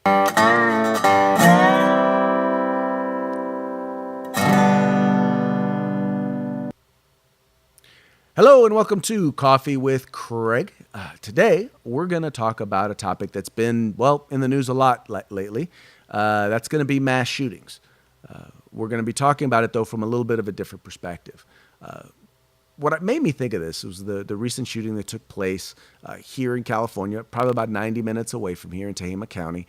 Hello and welcome to Coffee with Craig. Today, we're going to talk about a topic that's been, in the news a lot lately. That's going to be mass shootings. We're going to be talking about it, though, from a little bit of a different perspective. What made me think of this was the recent shooting that took place here in California, probably about 90 minutes away from here in Tehama County,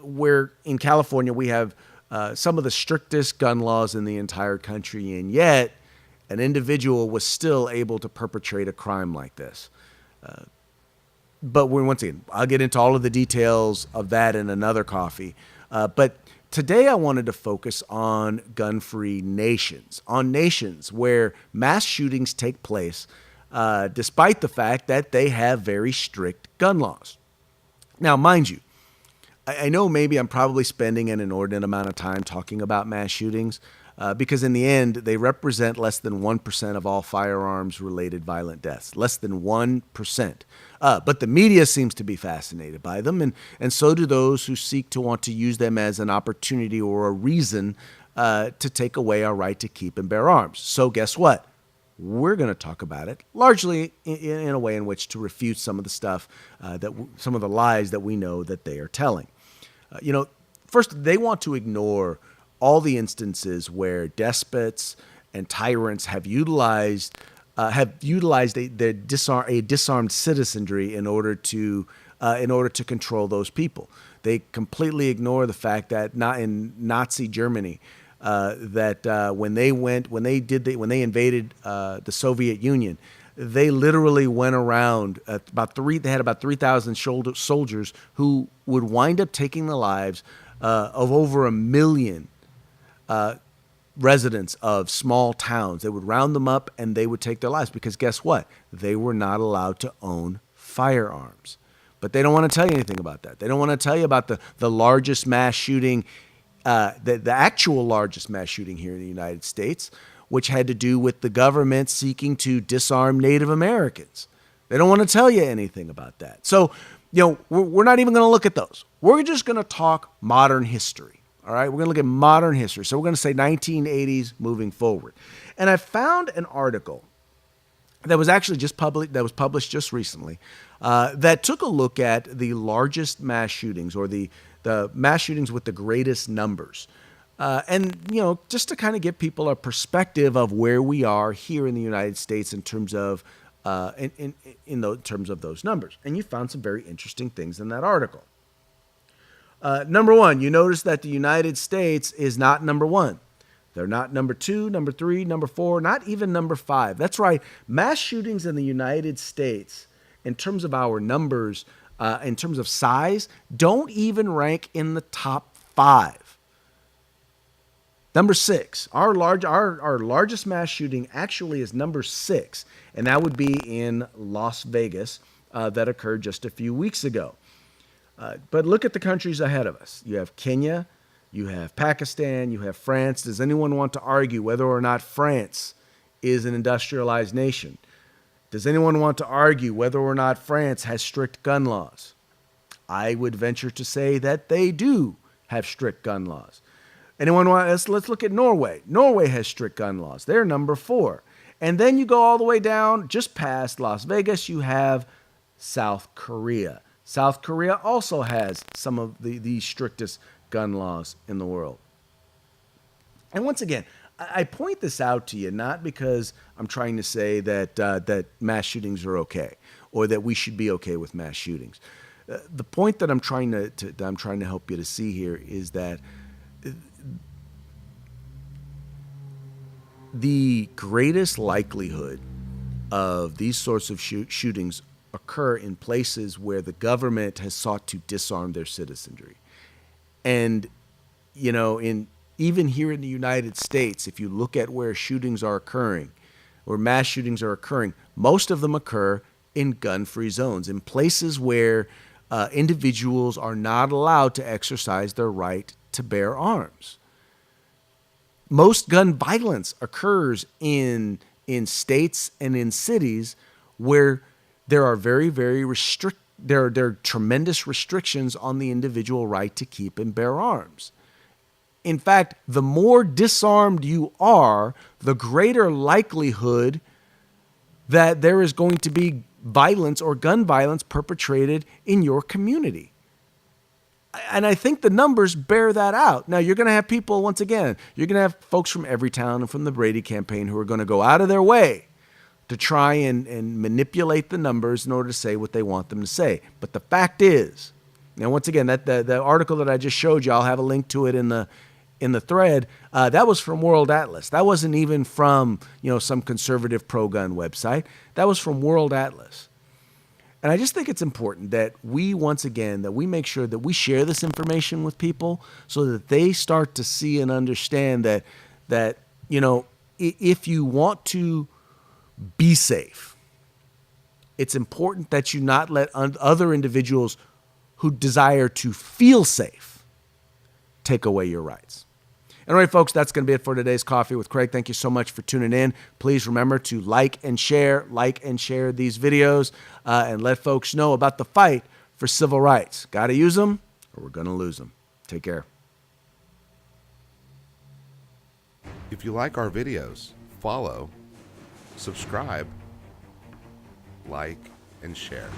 where in California we have some of the strictest gun laws in the entire country, and yet an individual was still able to perpetrate a crime like this. But once again, I'll get into all of the details of that in another coffee. But today I wanted to focus on gun-free nations, on nations where mass shootings take place, despite the fact that they have very strict gun laws. Now, mind you, I know maybe I'm probably spending an inordinate amount of time talking about mass shootings, because in the end, they represent less than 1% of all firearms-related violent deaths, less than 1%. But the media seems to be fascinated by them, and so do those who seek to want to use them as an opportunity or a reason to take away our right to keep and bear arms. So guess what? We're going to talk about it, largely in a way in which to refute some of the stuff, some of the lies that we know that they are telling. First, they want to ignore all the instances where despots and tyrants have utilized a disarmed citizenry in order to control those people. They completely ignore the fact that not in Nazi Germany, when they invaded the Soviet Union, they literally went around they had about 3,000 soldiers who would wind up taking the lives of over 1 million residents of small towns. They would round them up and they would take their lives because guess what? They were not allowed to own firearms. But they don't want to tell you anything about that. They don't want to tell you about the largest mass shooting, the actual largest mass shooting here in the United States, which had to do with the government seeking to disarm Native Americans. They don't want to tell you anything about that. So, we're not even going to look at those. We're just going to talk modern history. All right, we're going to look at modern history. So we're going to say 1980s moving forward. And I found an article that was actually published just recently, that took a look at the largest mass shootings or the mass shootings with the greatest numbers. Just to kind of give people a perspective of where we are here in the United States in terms of terms of those numbers. And you found some very interesting things in that article. Number one, you notice that the United States is not number one. They're not number 2, number 3, number 4, not even number 5. That's right. Mass shootings in the United States, in terms of our numbers, in terms of size, don't even rank in the top 5. Number 6, our largest mass shooting actually is number 6, and that would be in Las Vegas, that occurred just a few weeks ago. But look at the countries ahead of us. You have Kenya, you have Pakistan, you have France. Does anyone want to argue whether or not France is an industrialized nation? Does anyone want to argue whether or not France has strict gun laws? I would venture to say that they do have strict gun laws. Anyone want? Let's look at Norway. Norway has strict gun laws. They're number 4. And then you go all the way down, just past Las Vegas, you have South Korea. South Korea also has some of the strictest gun laws in the world. And once again, I point this out to you not because I'm trying to say that mass shootings are okay or that we should be okay with mass shootings. The point that I'm trying to help you to see here is that the greatest likelihood of these sorts of shootings occur in places where the government has sought to disarm their citizenry. And, even here in the United States, if you look at where shootings are occurring, where mass shootings are occurring, most of them occur in gun-free zones, in places where individuals are not allowed to exercise their right to bear arms. Most gun violence occurs in states and in cities where there are very, very there are tremendous restrictions on the individual right to keep and bear arms. In fact, the more disarmed you are, the greater likelihood that there is going to be violence or gun violence perpetrated in your community. And I think the numbers bear that out. Now, you're going to have people, once again, you're going to have folks from Everytown and from the Brady campaign who are going to go out of their way to try and manipulate the numbers in order to say what they want them to say. But the fact is, now, once again, that the article that I just showed you, I'll have a link to it in the thread. That was from World Atlas. That wasn't even from, some conservative pro-gun website. That was from World Atlas. And I just think it's important that we, once again, that we make sure that we share this information with people so that they start to see and understand that if you want to be safe, it's important that you not let other individuals who desire to feel safe take away your rights. All right, folks, that's going to be it for today's Coffee with Craig. Thank you so much for tuning in. Please remember to like and share these videos and let folks know about the fight for civil rights. Got to use them or we're going to lose them. Take care. If you like our videos, follow, subscribe, like, and share.